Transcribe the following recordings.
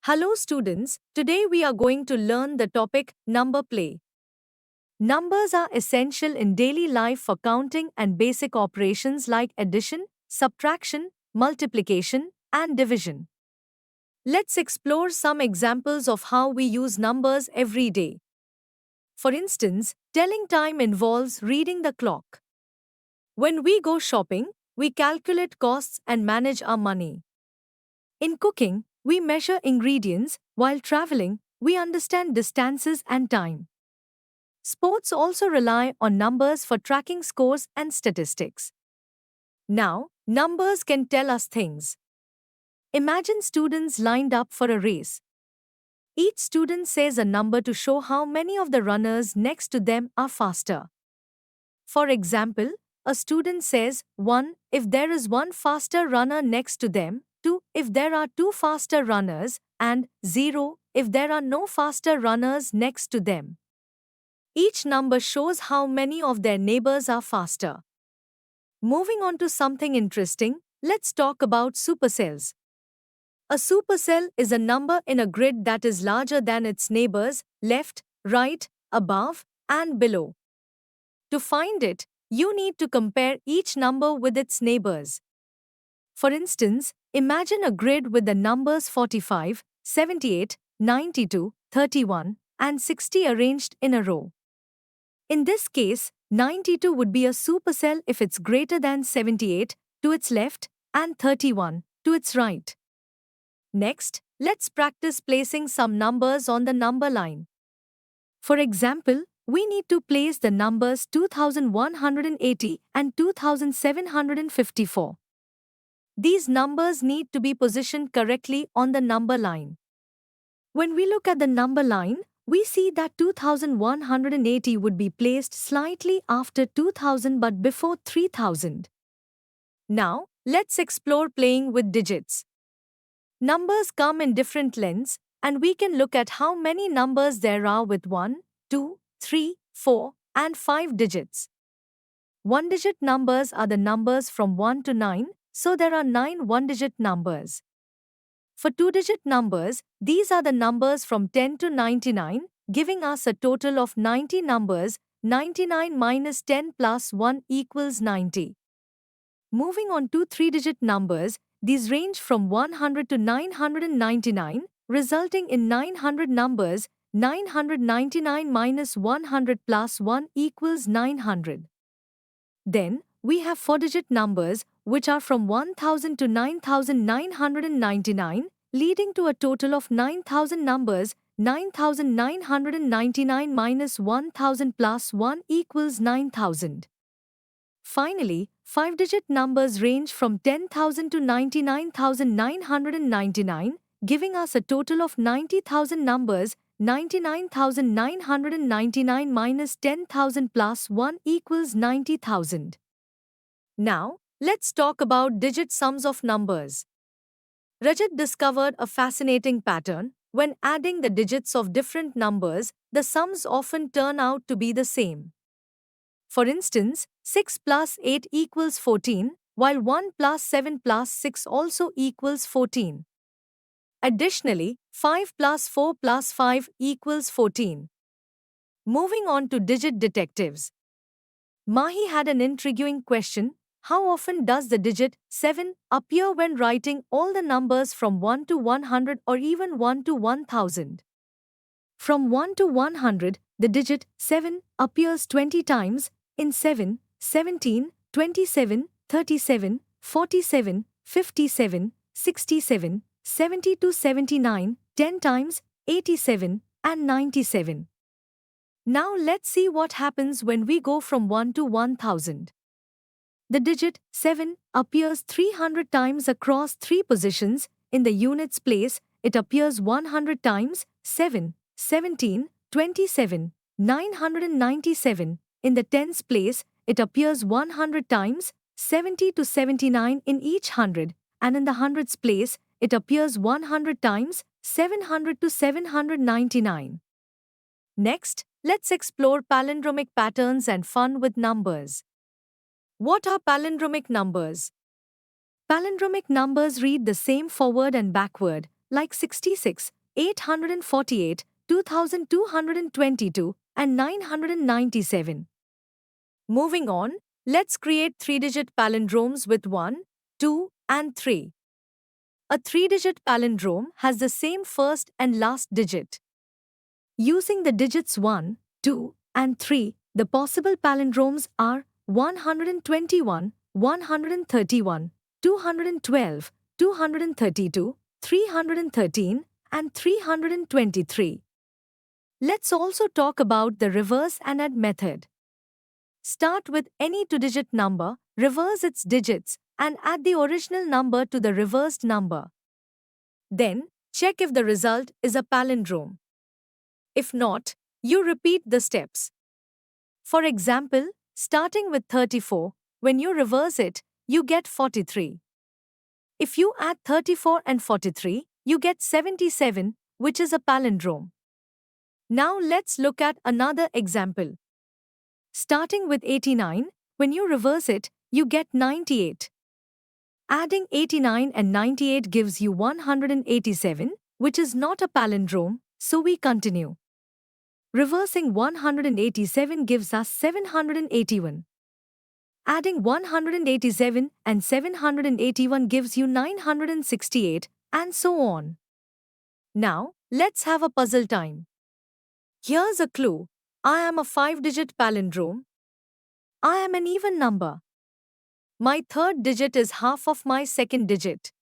Hello students, today we are going to learn the topic number play. Numbers are essential in daily life for counting and basic operations like addition, subtraction, multiplication, and division. Let's explore some examples of how we use numbers every day. For instance, telling time involves reading the clock. When we go shopping, we calculate costs and manage our money. In cooking, we measure ingredients, while traveling, we understand distances and time. Sports also rely on numbers for tracking scores and statistics. Now, numbers can tell us things. Imagine students lined up for a race. Each student says a number to show how many of the runners next to them are faster. For example, a student says 1 if there is one faster runner next to them, 2 if there are two faster runners, and 0 if there are no faster runners next to them. Each number shows how many of their neighbors are faster. Moving on to something interesting, let's talk about supercells. A supercell is a number in a grid that is larger than its neighbors, left, right, above, and below. To find it, you need to compare each number with its neighbors. For instance, imagine a grid with the numbers 45, 78, 92, 31, and 60 arranged in a row. In this case, 92 would be a supercell if it's greater than 78 to its left and 31 to its right. Next, let's practice placing some numbers on the number line. For example, we need to place the numbers 2180 and 2754. These numbers need to be positioned correctly on the number line. When we look at the number line, we see that 2180 would be placed slightly after 2000 but before 3000. Now, let's explore playing with digits. Numbers come in different lengths, and we can look at how many numbers there are with 1, 2, 3, 4, and 5 digits. One-digit numbers are the numbers from 1 to 9, so there are 9 one-digit numbers. For two-digit numbers, these are the numbers from 10 to 99, giving us a total of 90 numbers. 99 minus 10 plus 1 equals 90. Moving on to three-digit numbers, these range from 100 to 999, resulting in 900 numbers. 999 minus 100 plus 1 equals 900. Then, we have four-digit numbers, which are from 1000 to 9999, leading to a total of 9000 numbers. 9999 minus 1000 plus 1 equals 9000. Finally, five-digit numbers range from 10,000 to 99,999, giving us a total of 90,000 numbers. 99,999 minus 10,000 plus 1 equals 90,000. Now, let's talk about digit sums of numbers. Rajat discovered a fascinating pattern. When adding the digits of different numbers, the sums often turn out to be the same. For instance, 6 plus 8 equals 14, while 1 plus 7 plus 6 also equals 14. Additionally, 5 plus 4 plus 5 equals 14. Moving on to digit detectives. Mahi had an intriguing question. How often does the digit 7 appear when writing all the numbers from 1 to 100 or even 1 to 1000? From 1 to 100, the digit 7 appears 20 times in 7, 17, 27, 37, 47, 57, 67, 70 to 79, 10 times, 87, and 97. Now let's see what happens when we go from 1 to 1000. The digit 7 appears 300 times across 3 positions. In the units place, it appears 100 times, 7, 17, 27, 997. In the tens place, it appears 100 times, 70 to 79 in each hundred, and in the hundreds place, it appears 100 times, 700 to 799. Next, let's explore palindromic patterns and fun with numbers. What are palindromic numbers? Palindromic numbers read the same forward and backward, like 66, 848, 2222, and 997. Moving on, let's create three-digit palindromes with 1, 2, and 3. A three-digit palindrome has the same first and last digit. Using the digits 1, 2, and 3, the possible palindromes are 121, 131, 212, 232, 313, and 323. Let's also talk about the reverse and add method. Start with any two-digit number, reverse its digits, and add the original number to the reversed number. Then, check if the result is a palindrome. If not, you repeat the steps. For example, starting with 34, when you reverse it, you get 43. If you add 34 and 43, you get 77, which is a palindrome. Now let's look at another example. Starting with 89, when you reverse it, you get 98. Adding 89 and 98 gives you 187, which is not a palindrome, so we continue. Reversing 187 gives us 781. Adding 187 and 781 gives you 968, and so on. Now, let's have a puzzle time. Here's a clue. I am a 5-digit palindrome. I am an even number. My third digit is half of my second digit.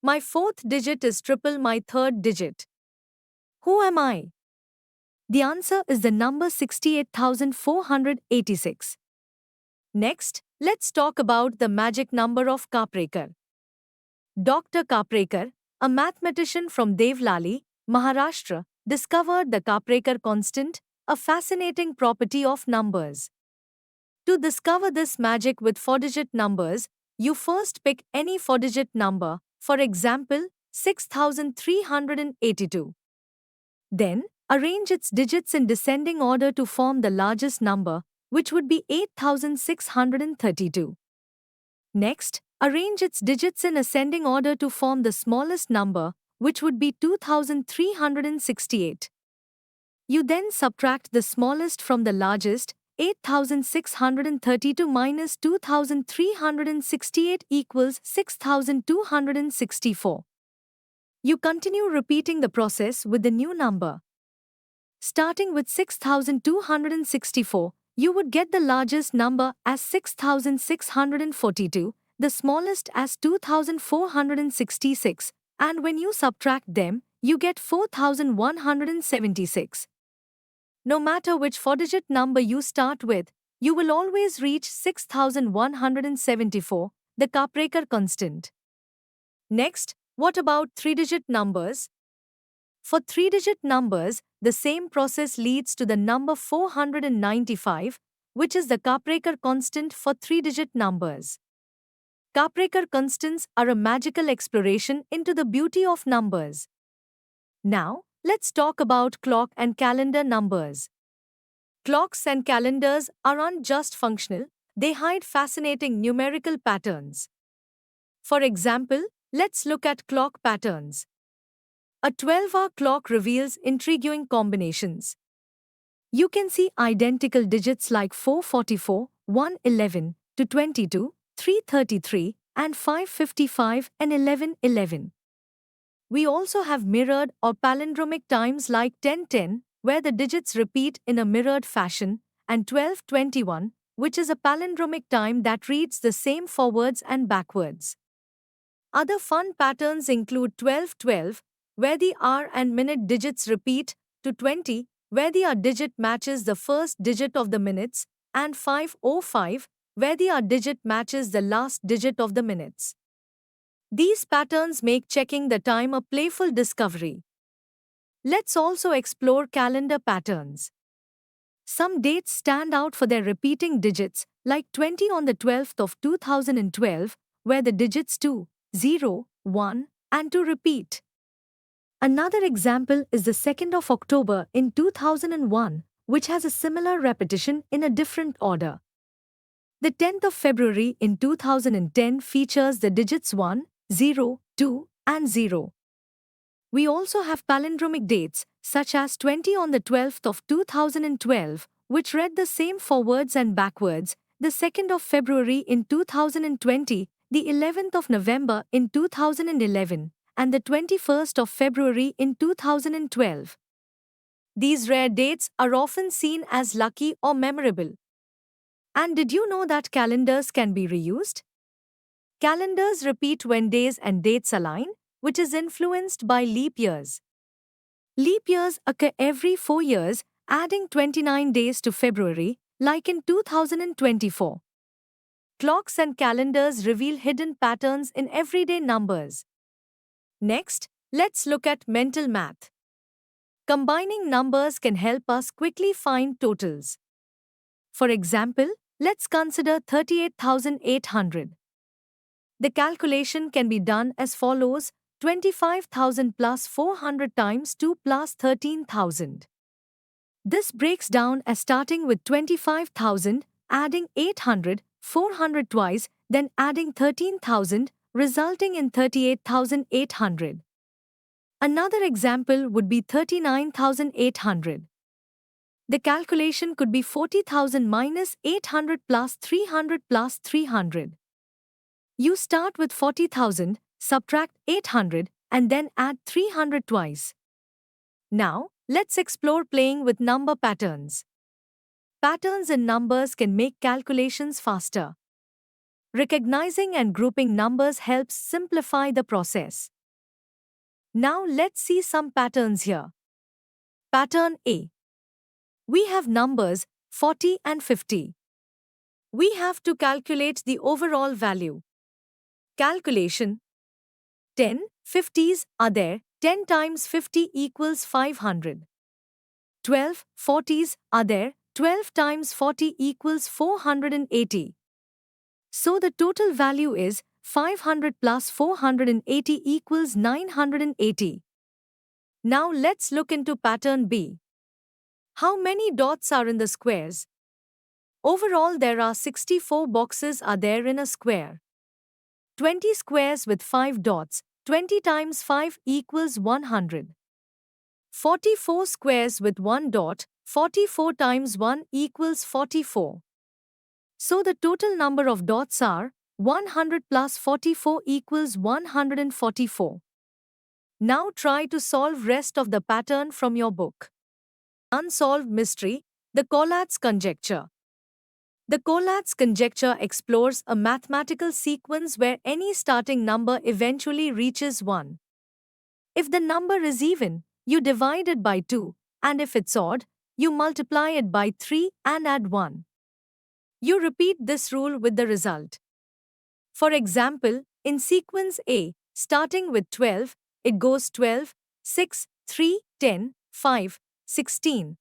My fourth digit is triple my third digit. Who am I? The answer is the number 68,486. Next, let's talk about the magic number of Kaprekar. Dr. Kaprekar, a mathematician from Devlali, Maharashtra, discovered the Kaprekar constant, a fascinating property of numbers. To discover this magic with four-digit numbers, you first pick any four-digit number, for example, 6,382. Then, arrange its digits in descending order to form the largest number, which would be 8,632. Next, arrange its digits in ascending order to form the smallest number, which would be 2,368. You then subtract the smallest from the largest, 8,632 minus 2,368 equals 6,264. You continue repeating the process with the new number. Starting with 6,264, you would get the largest number as 6,642, the smallest as 2,466, and when you subtract them, you get 4,176. No matter which four-digit number you start with, you will always reach 6,174, the Kaprekar constant. Next, what about three-digit numbers? For three-digit numbers, the same process leads to the number 495, which is the Kaprekar constant for three-digit numbers. Kaprekar constants are a magical exploration into the beauty of numbers. Now, let's talk about clock and calendar numbers. Clocks and calendars aren't just functional, they hide fascinating numerical patterns. For example, let's look at clock patterns. A 12-hour clock reveals intriguing combinations. You can see identical digits like 444, 111, 222, 333, and 555 and 1111. We also have mirrored or palindromic times like 1010, where the digits repeat in a mirrored fashion, and 1221, which is a palindromic time that reads the same forwards and backwards. Other fun patterns include 1212, where the hour and minute digits repeat, to 20, where the hour digit matches the first digit of the minutes, and 505, where the hour digit matches the last digit of the minutes. These patterns make checking the time a playful discovery. Let's also explore calendar patterns. Some dates stand out for their repeating digits, like 20 on the 12th of 2012, where the digits 2, 0, 1, and 2 repeat. Another example is the 2nd of October in 2001, which has a similar repetition in a different order. The 10th of February in 2010 features the digits 1, 0, 2, and 0. We also have palindromic dates, such as 20 on the 12th of 2012, which read the same forwards and backwards, the 2nd of February in 2020, the 11th of November in 2011, and the 21st of February in 2012. These rare dates are often seen as lucky or memorable. And did you know that calendars can be reused? Calendars repeat when days and dates align, which is influenced by leap years. Leap years occur every 4 years, adding 29 days to February, like in 2024. Clocks and calendars reveal hidden patterns in everyday numbers. Next, let's look at mental math. Combining numbers can help us quickly find totals. For example, let's consider 38,800. The calculation can be done as follows: 25,000 plus 400 times 2 plus 13,000. This breaks down as starting with 25,000, adding 800, 400 twice, then adding 13,000, resulting in 38,800. Another example would be 39,800. The calculation could be 40,000 minus 800 plus 300 plus 300. You start with 40,000, subtract 800, and then add 300 twice. Now, let's explore playing with number patterns. Patterns in numbers can make calculations faster. Recognizing and grouping numbers helps simplify the process. Now let's see some patterns here. Pattern A. We have numbers 40 and 50. We have to calculate the overall value. Calculation. 10 50s are there, 10 times 50 equals 500. 12 40s are there, 12 times 40 equals 480. So the total value is 500 plus 480 equals 980. Now let's look into pattern B. How many dots are in the squares? Overall there are 64 boxes are there in a square. 20 squares with 5 dots, 20 times 5 equals 100. 44 squares with 1 dot, 44 times 1 equals 44. So the total number of dots are 100 plus 44 equals 144. Now try to solve rest of the pattern from your book. Unsolved mystery, the Collatz conjecture. The Collatz conjecture explores a mathematical sequence where any starting number eventually reaches 1. If the number is even, you divide it by 2, and if it's odd, you multiply it by 3 and add 1. You repeat this rule with the result. For example, in sequence A, starting with 12, it goes 12, 6, 3, 10, 5, 16.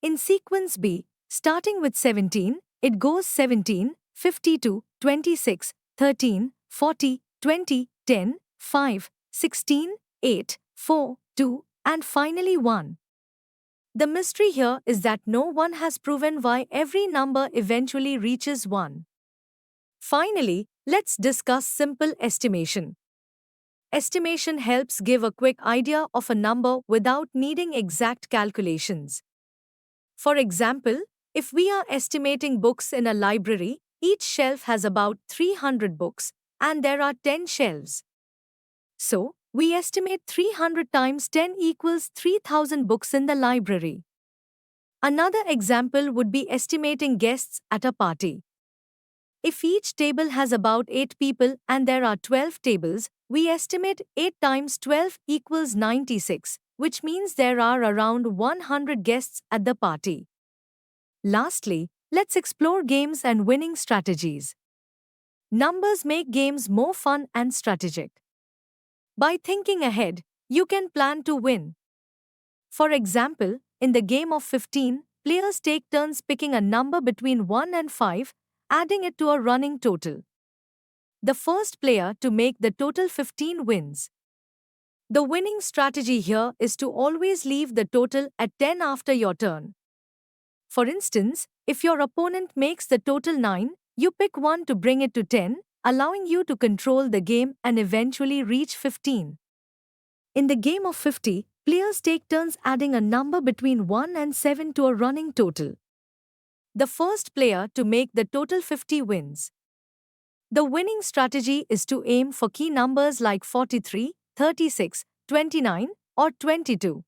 In sequence B, starting with 17, it goes 17, 52, 26, 13, 40, 20, 10, 5, 16, 8, 4, 2, and finally 1. The mystery here is that no one has proven why every number eventually reaches 1. Finally, let's discuss simple estimation. Estimation helps give a quick idea of a number without needing exact calculations. For example, if we are estimating books in a library, each shelf has about 300 books, and there are 10 shelves. So, we estimate 300 times 10 equals 3000 books in the library. Another example would be estimating guests at a party. If each table has about 8 people and there are 12 tables, we estimate 8 times 12 equals 96, which means there are around 100 guests at the party. Lastly, let's explore games and winning strategies. Numbers make games more fun and strategic. By thinking ahead, you can plan to win. For example, in the game of 15, players take turns picking a number between 1 and 5, adding it to a running total. The first player to make the total 15 wins. The winning strategy here is to always leave the total at 10 after your turn. For instance, if your opponent makes the total 9, you pick 1 to bring it to 10, allowing you to control the game and eventually reach 15. In the game of 50, players take turns adding a number between 1 and 7 to a running total. The first player to make the total 50 wins. The winning strategy is to aim for key numbers like 43, 36, 29, or 22.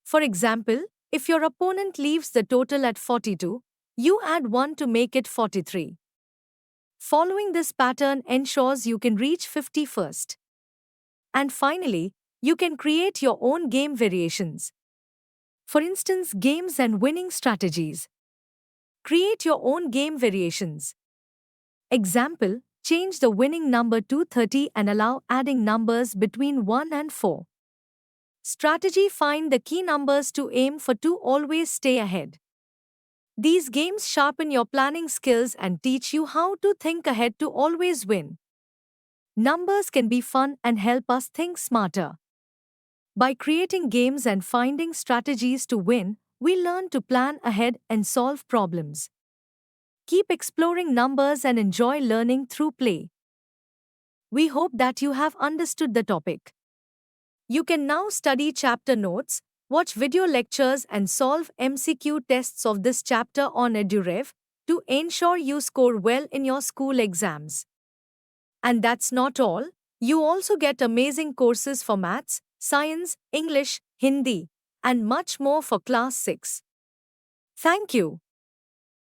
For example, if your opponent leaves the total at 42, you add 1 to make it 43. Following this pattern ensures you can reach 50 first. And finally, you can create your own game variations. For instance, games and winning strategies. Create your own game variations. Example, change the winning number to 30 and allow adding numbers between 1 and 4. Strategy, find the key numbers to aim for to always stay ahead. These games sharpen your planning skills and teach you how to think ahead to always win. Numbers can be fun and help us think smarter. By creating games and finding strategies to win, we learn to plan ahead and solve problems. Keep exploring numbers and enjoy learning through play. We hope that you have understood the topic. You can now study chapter notes, watch video lectures and solve MCQ tests of this chapter on EduRev to ensure you score well in your school exams. And that's not all, you also get amazing courses for maths, science, English, Hindi, and much more for class 6. Thank you.